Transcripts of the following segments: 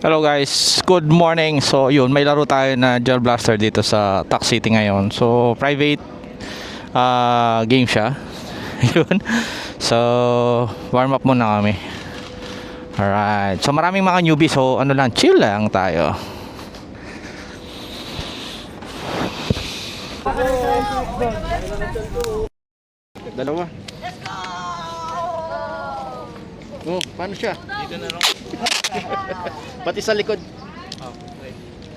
Hello guys, good morning. So yun, may laro tayo na Gel Blaster dito sa Tac City ngayon. So private game siya. Yun. So warm up muna kami. Alright. So maraming mga newbie, so ano lang, chill lang tayo. Dalawa. Oh, paano siya? Dito na lang. Pati sa likod.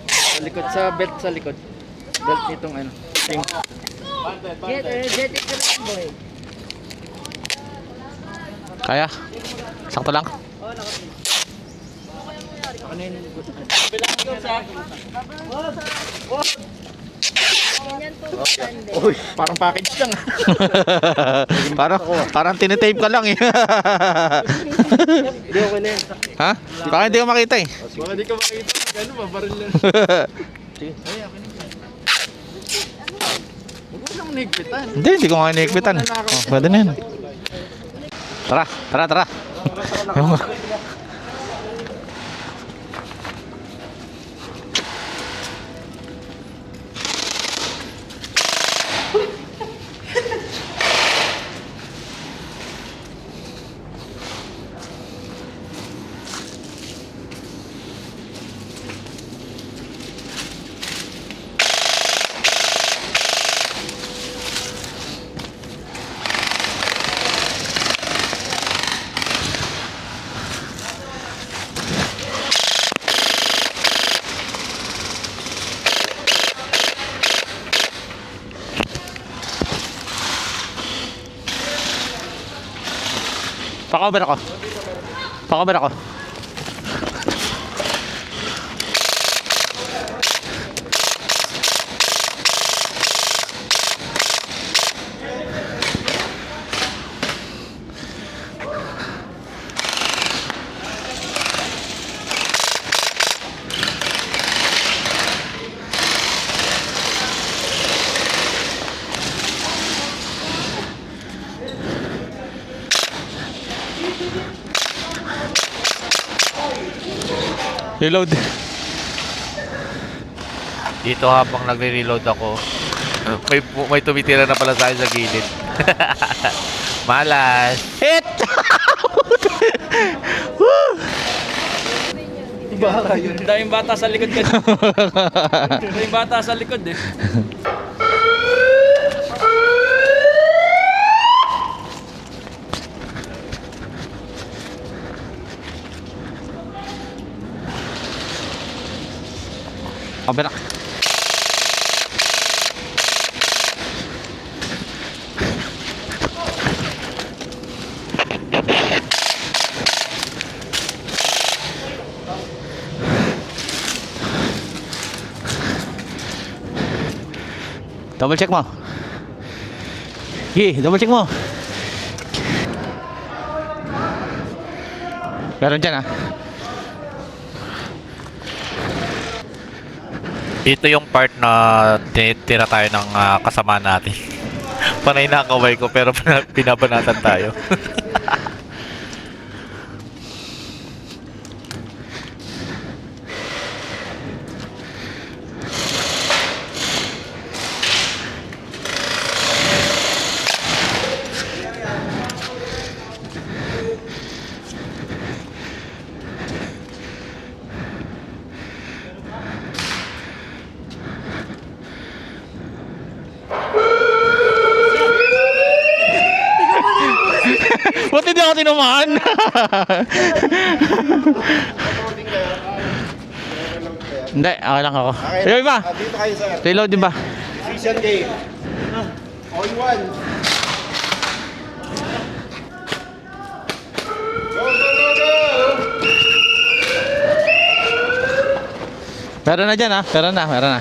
Sa likod, sa belt sa likod. Belt nitong ano. Ting. Jet it lang, boy. Kaya? Sakto lang? Ano yun? Ganyan po bastante. Uy, parang package lang. parang tinitape ka lang eh. Hindi ako na yan. Ha? Baka hindi ko makita eh. Baka di ka makita. Ano, mabaril lang. Sige. Ay, ako na. Huwag mo lang nigpitan. Hindi ko nga inikpitan. Oh, pwede na yun. Tara. Pakover ako. Reload. Dito habang nagre-reload ako, may tumitira na pala sa akin sa gilid. Malas. Hit! Baka yun. Daming bata sa likod ka. Daming bata sa likod eh. Kabila. Double check mo. Double check mo. Meron dyan ah. Dito yung part na tinitira tayo ng kasama natin. Panay na kaway ko pero pinabanatan tayo. Ba't hindi ako tinamaan? Hindi, okay lang ako. Yung iba, Dito kayo sa reload din ba? Season game. All one. Go! Meron na dyan ah, meron na.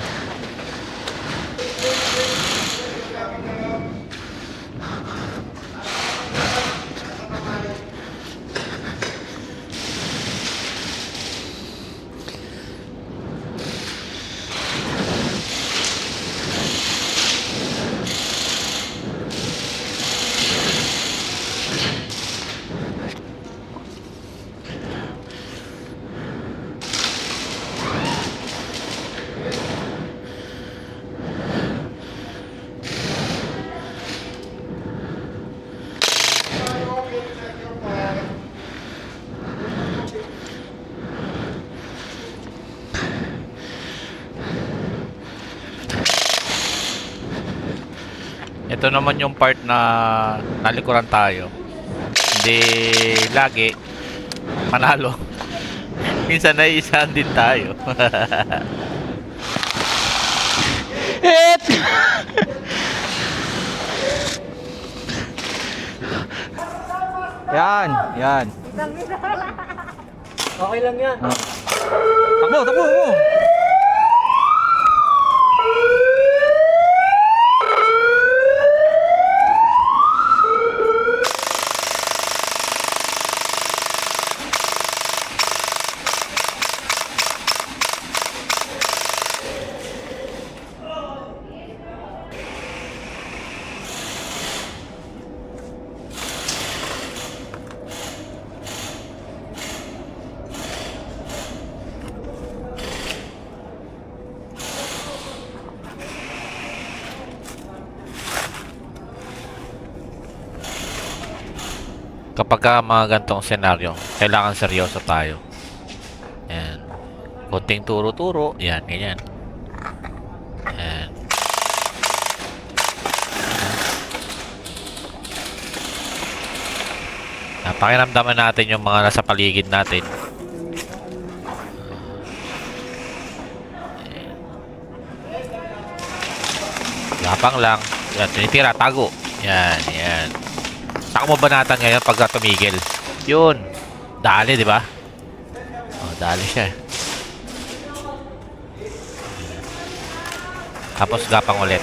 Ito naman yung part na nalikuran tayo. Hindi lagi manalo. Minsan naiisahan din tayo. Hit! Yan, yan. Okay lang yan. Takbo, takbo. Kapag mga gantong senaryo, kailangan seryoso tayo. Yan. Kunting turo-turo. Yan, ganyan. Yan. Pakiramdaman natin yung mga nasa paligid natin. Lapang lang. Yan, tinitira, tago. Yan, yan. Saka mo banatan ngayon pagka tumigil. Yun. Dali, di ba? Oh, dali siya. Tapos gapang ulit.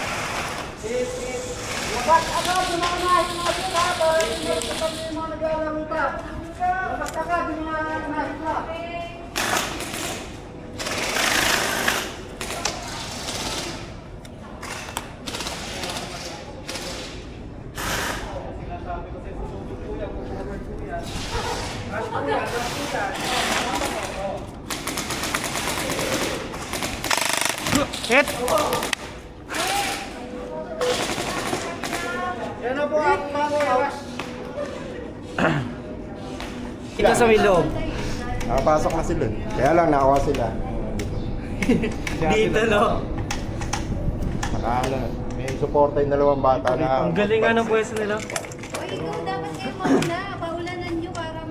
Hit! Ito sa may loob. Nakapasok na sila. Kaya lang nakawa sila. Dito, no? Nakala. May suporta yung dalawang bata na... Ang galing nga ng pwesto nila. Uy, ikaw dapat kayo mauna. Paulanan nyo para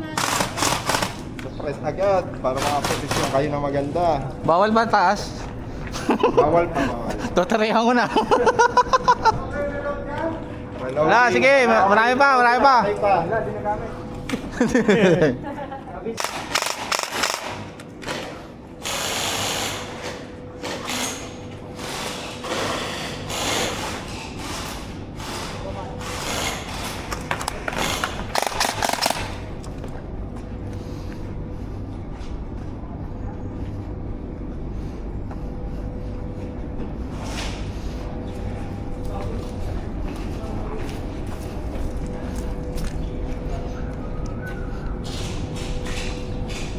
Surprise agad. Para makaposisyon kayo na maganda. Bawal ba taas? Bawal pa, bawal. Tuturihan ko na. Wala, sige. Marami pa, marami pa. Ay pa. Wala, di nagamit.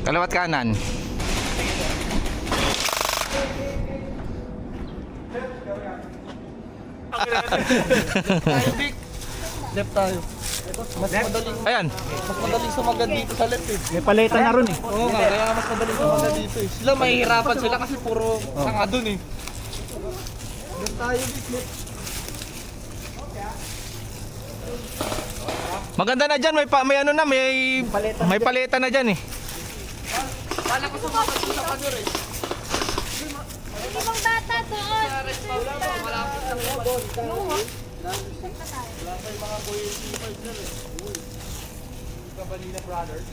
Kalawat kanan. Left tayo. Ayan. Mas madaling sumagat dito sa left eh. May paleta na ron eh. Oo nga, kaya mas madaling sumagat dito eh. Sila mahihirapan sila kasi puro sanga dun eh. Left tayo, left. Maganda na dyan, may ano na, may paleta na dyan eh. Kala ko sumagat dito sa kanyo eh. Hindi bang bata doon? Malapit lang yun.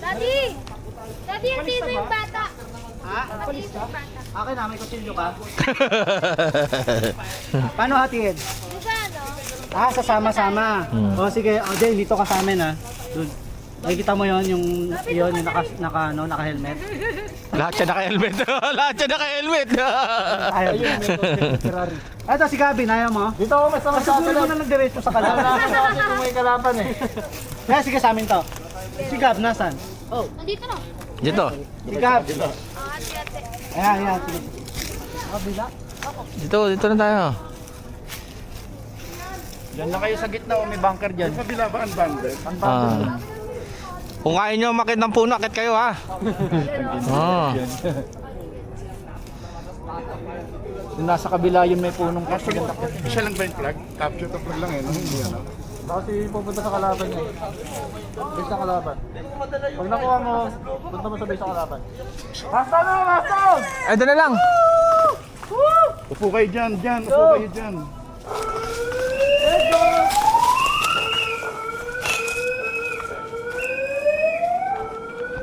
Daddy! Daddy, andito yung bata. Ha? Andito yung bata. Akin na, may kutsilyo ka. Paano hatiin? Diba, no? Ah, sasama-sama. O sige, o Jay, dito ka sa amin ha. Doon. Nakikita mo yon yung naka-helmet. Lahat siya naka-helmet. Lahat siya naka-helmet. Ayaw yun. Ferrari. Eto si Gavin, ayaw mo? Dito ako mas sama sa akin. Siguro na nagdiretso sa kalaban. Kasi kung may kalaban eh. Kaya sige sa amin to. Si Gav, nasan? Oh. Nandito, no? Dito. Si Gav. Ate. Ayan, ayan. Sige. Kabila. Dito na tayo. Diyan lang kayo sa gitna o may bunker dyan. Sa bila ba ang bundle? Kung ayaw nyo makit ng puno, akit kayo ha. Yung nasa kabila yun may punong kasi. Siya lang ba yung flag? Capture the flag lang eh. No? Hindi ano. Kasi pupunta sa kalaban niya. Base sa kalaban. Pag nakuha mo, punta mo sa base sa kalaban. Eh, doon na lang. Upo kayo dyan, dyan. Upo kayo dyan.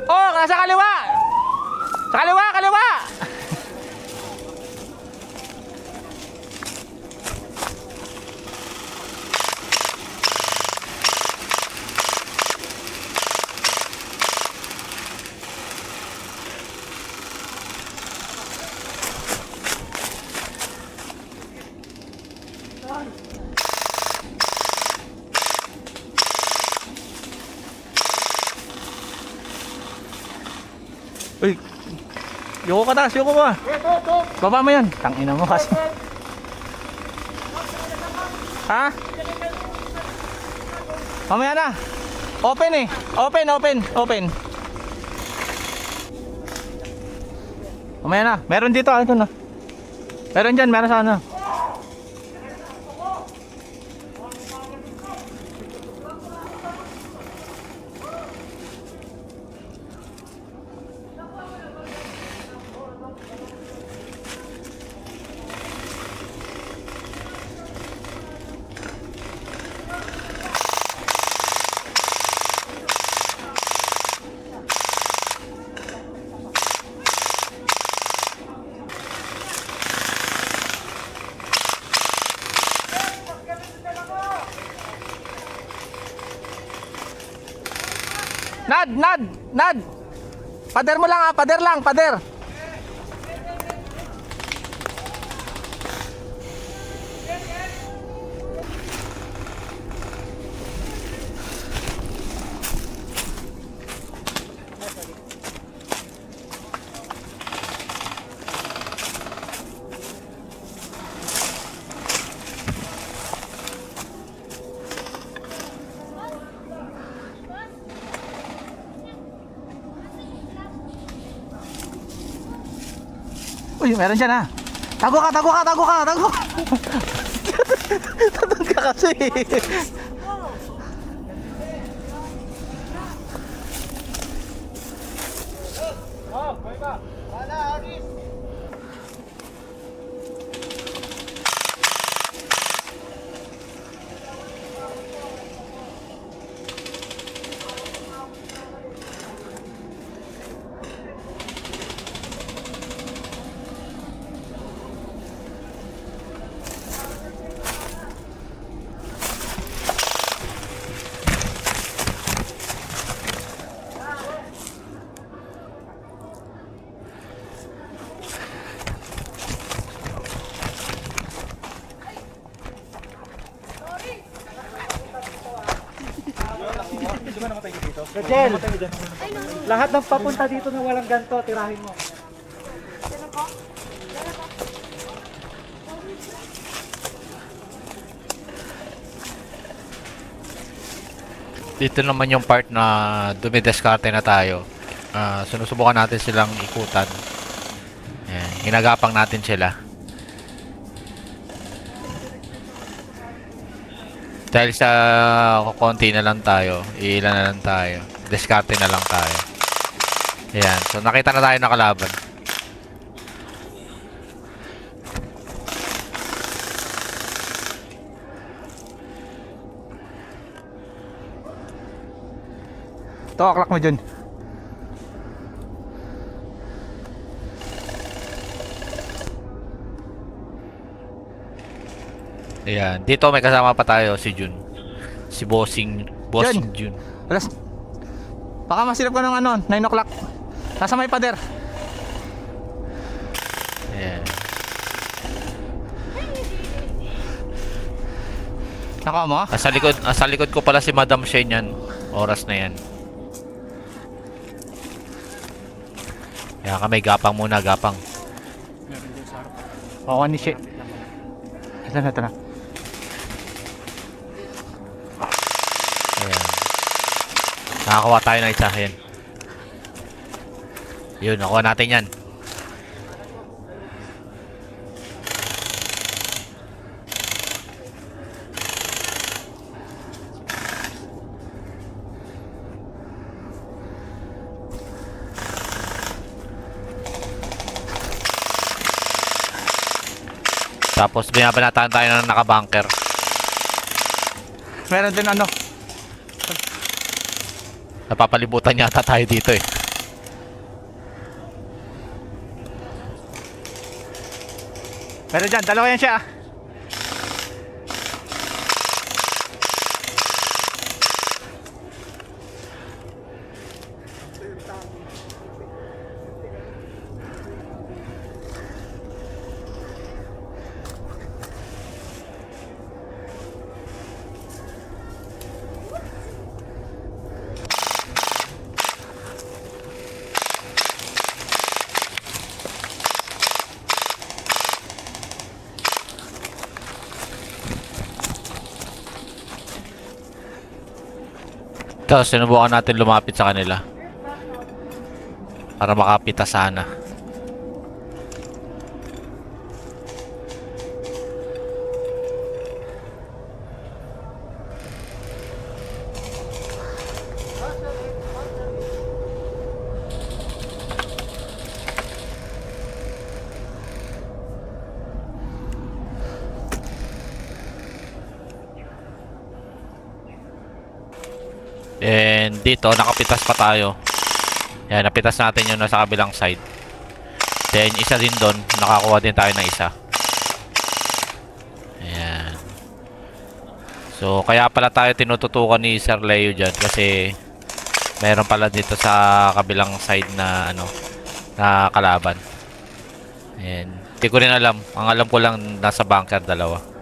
Oh, nasa kaliwa! Sa kaliwa, kaliwa! Uy, yoko ka taas, yoko ka. Baba mo yan. Tangina mo kasi. Ha? Mamaya na. Open eh. Open. Mamaya na. Meron dito, ito na. Meron dyan, meron sana. Nad! Pader mo lang ah, pader. Uy, meron dyan ah. Tago ka. Tago ka kasi. Rachel, lahat ng papunta dito na walang ganto, tirahin mo. Dito naman yung part na dumidiskarte na tayo. Sinusubukan natin silang ikutan. Ayan, hinagapang natin sila. Dahil sa konti na lang tayo, ilan na lang tayo, diskarte na lang tayo. Ayan, so nakita na tayo ng kalaban. Ito, aklak mo dyan. Ayan, dito may kasama pa tayo si Jun. Si Bossing Jun. Alas. Baka masilap ka ng 9 o'clock. Nasa may pader. Ayan. Naka mo? Sa likod ko pala si Madam Shane yan. Oras na yan. Kaya kami gapang muna, gapang. Oo, ni shit. Ito na. Ayan. Nakakuha tayo ng isa. Ayan. Yun, nakuha natin yan. Tapos binabanatan tayo ng nakabunker. Meron din ano. Napapalibutan yata tayo dito eh. Meron dyan, dalawa yan siya. Tapos sinubukan natin lumapit sa kanila para makapita sana. And dito nakapitas pa tayo. Yan, napitas natin yung nasa kabilang side. Then isa din doon, nakakuha din tayo ng isa. Ayan. So kaya pala tayo tinututukan ni Sir Leo dyan kasi meron pala dito sa kabilang side na ano, na kalaban. Ayan. Hindi ko rin alam. Ang alam ko lang nasa bunker dalawa.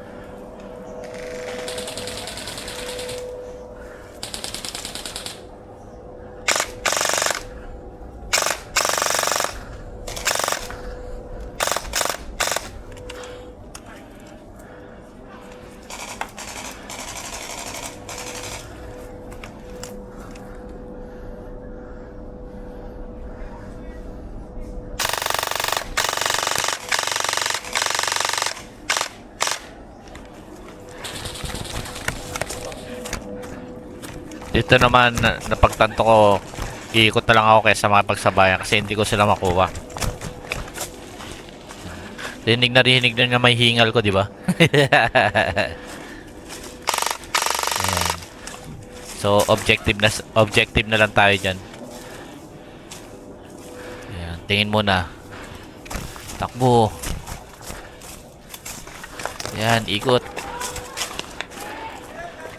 Dito naman napagtanto ko, iikot na lang ako kaysa makipagsabayan kasi hindi ko sila makuha. Rinig na may hingal ko, di ba? Ayan. So objective na lang tayo diyan. Ayan, tingin muna. Takbo. Ayan, ikot.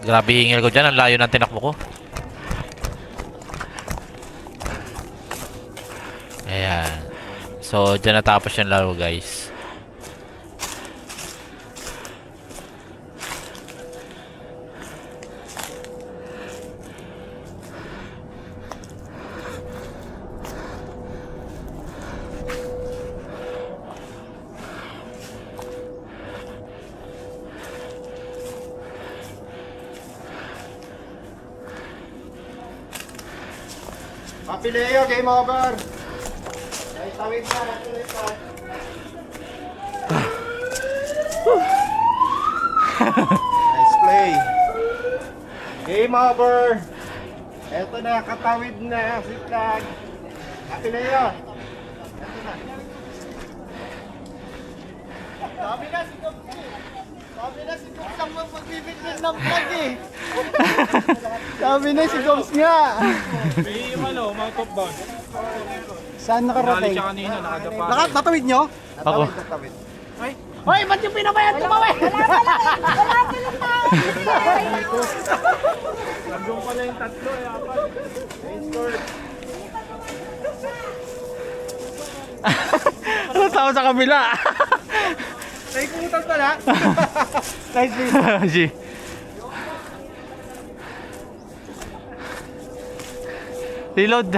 Grabe hingal ko dyan. Ang layo ng tinakbo ko. Ayan. So, dyan natapos yung laro, guys. Happy Leo, game over! Ay, tawid na, natuloy pa. Nice play. Game over! Eto na, katawid na si Flag. Happy Leo! Eto na. Sabi na si Goms ang magbibigyan ng Flag eh. Sabi na si Goms nga. Saan nakarating? Natawid nyo? Ako. Natawid. Hoy, ba't yung pinabayad tumawid? Wala pa lang tao. Ano tao sa kabila? Naikutan pala. Nice play. G. Reload.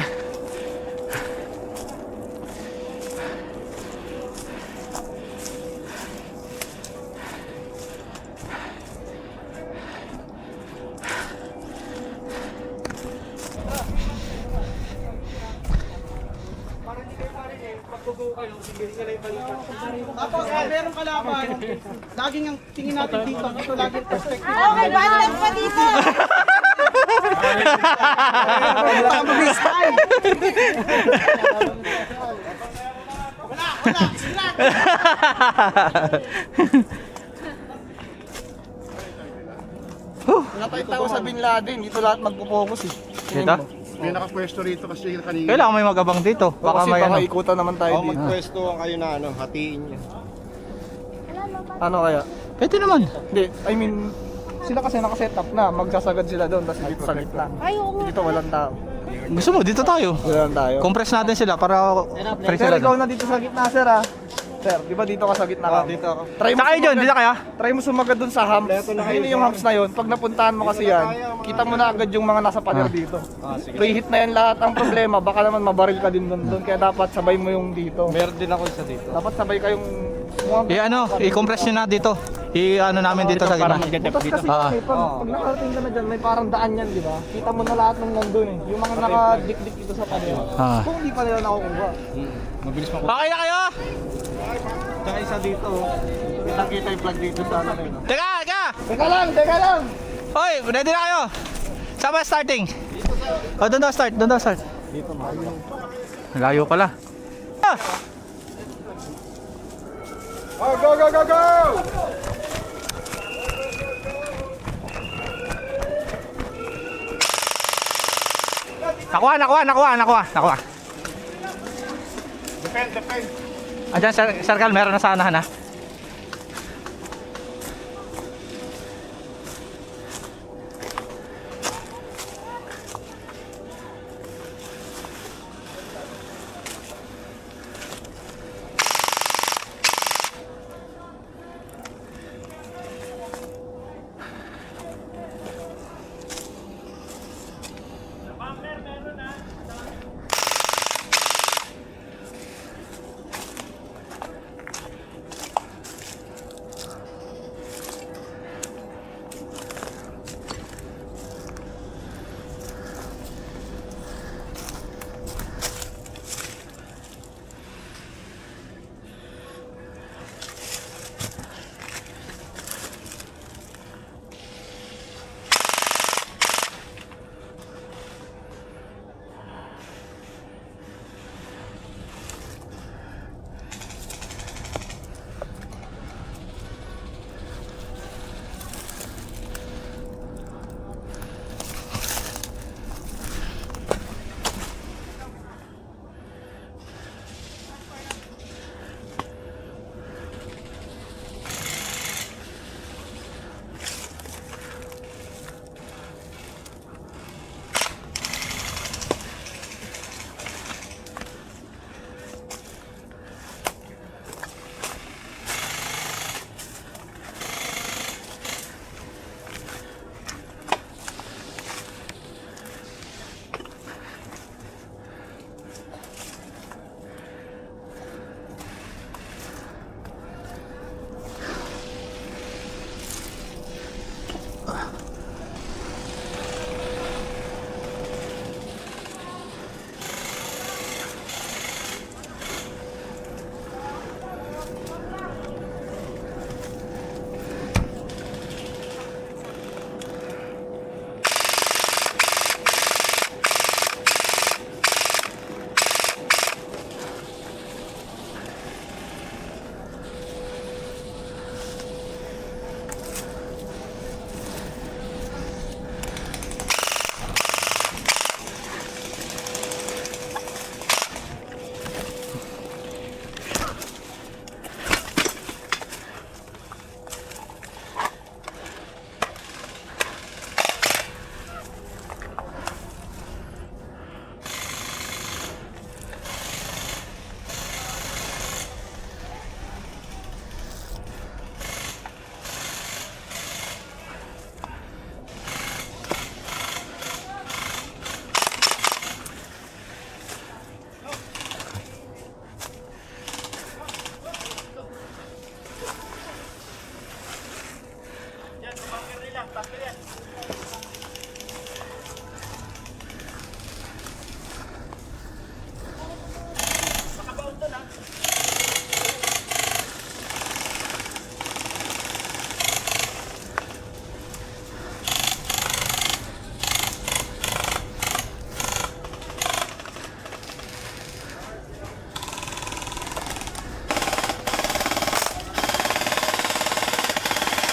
Tapos, meron kalaban. Laging ang tingin natin dito. Ito laging perspective. Okay, bandag pa dito. Baka mag-style. Wala. Sila. Nakita ko sa Bin Laden, dito lahat magpo-focus eh. Dito? May nakapwesto rito kasi yung kanina. Kailangan may magabang dito. Baka Kasi may baka ano. ikutan naman tayo dito. Magpwesto kayo na ano, hatiin niya. Ano kaya? Pwede naman. Hindi, I mean, sila kasi nakaset up na, magsasagad sila doon, tapos dito sa gitna. Dito walang tao. Gusto mo, dito tayo. Walang tayo. Compress natin sila para free Sir, sila. ikaw na dito sa gitna, sir ah. Sir, di ba dito ka sa gitna ka? Dito ako. Try mo Saka yun, dito kaya? Try mo sumagad dun sa humps. Ayun yung humps na yun. Pag napuntahan mo kasi yan, kita mo na agad yung mga nasa pader dito. Preheat na yan lahat. Ang problema, baka naman mabaril ka din doon. Kaya dapat sabay mo yung dito. Meron din ako isa dito. Dapat sabay kayong... I-compress nyo na dito. I-ano namin dito sa gitna. Butas kasi Ah. pag nakarating ka na dyan, may parang daan yan, di ba? Kita mo na lahat ng nandun eh. Yung mga nakadikdik dito sa pader. Ah. Kung hindi pa nila nakukuha. Okay na kayo? Tsaka isa dito. Kitang-kita yung plug dito sa ano yun. Teka, teka! Teka lang! Hoy, ready na kayo? Saan ba starting? Oh, doon daw start, doon daw start. Dito, malayo. Layo pala. Ah! Oh, go, go, go, go! Nakuha. Depend. Andyan, circle, meron na sa anahan ha.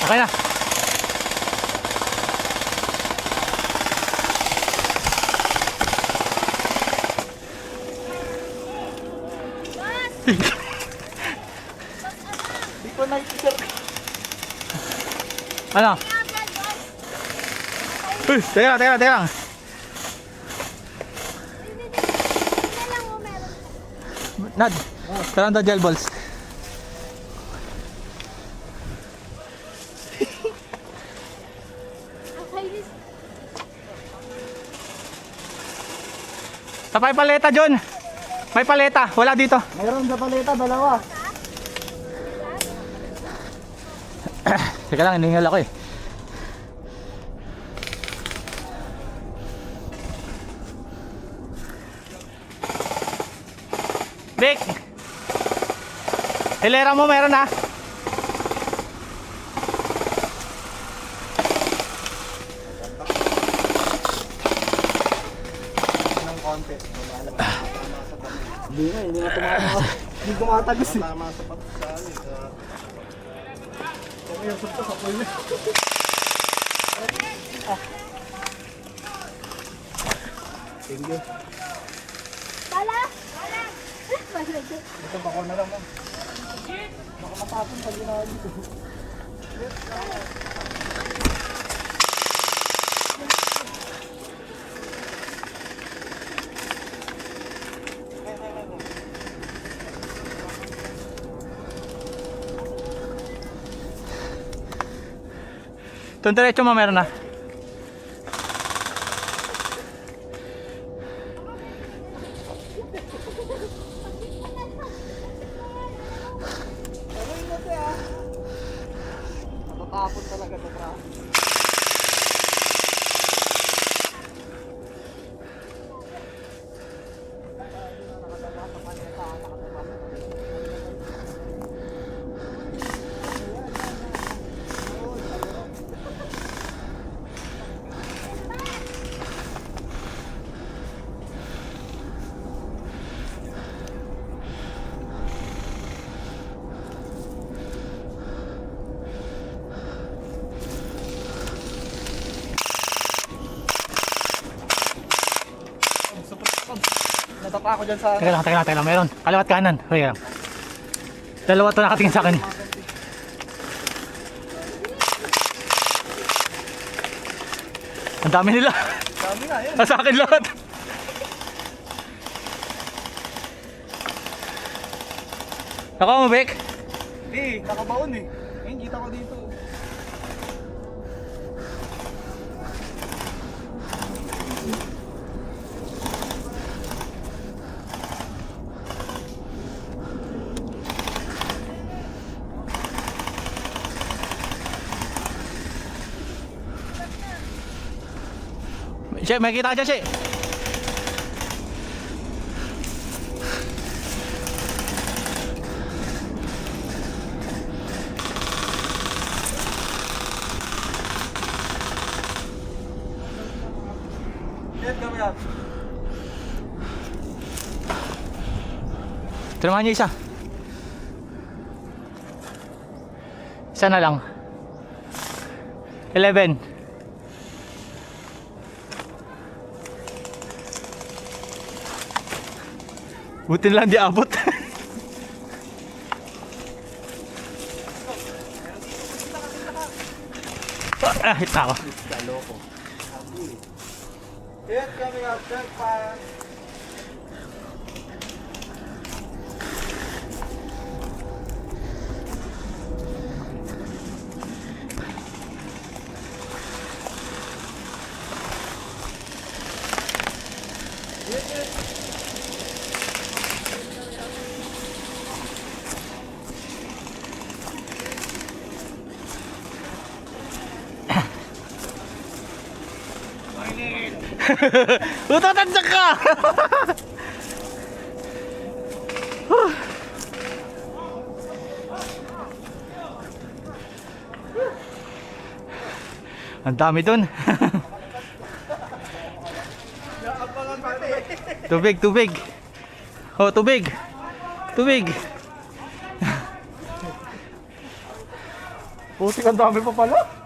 Okay na. Di ko nakikita. Ano? Uy, teka lang. Nad, parang daw gel balls. Sa may paleta, John. May paleta, wala dito. Mayroon sa paleta, dalawa. Teka lang, hiningal ako eh. Vic! Hilera mo meron ha? Hindi na tumatagos. Hindi tumatagos eh. Tama sa pagkakali. Bala! Ito bako na lang. Baka matapon pag ginawa dito. Itong diretso mo meron na. Matatapon talaga ito, bro. Natapa ako dyan sa... Teka lang, meron. Kaliwat kanan. Teka lang. Dalawa to nakatingin sa akin. Ang dami nila. Dami nga yan. Sa akin lahat. Ako mo, Vic? Hindi, nakabaon eh. Ayun, kita ko dito. Che, may kita ka dyan, Che. Yan, kami yan. Tinamaan niyo isa. Isa na lang. 11. Buti lang di abot. Hit na ako. Yan, kami yan. Check pa. Utatansak ka! Ang dami dun. Tubig, tubig. Oh, tubig. Tubig. Putik, ang dami pa pala.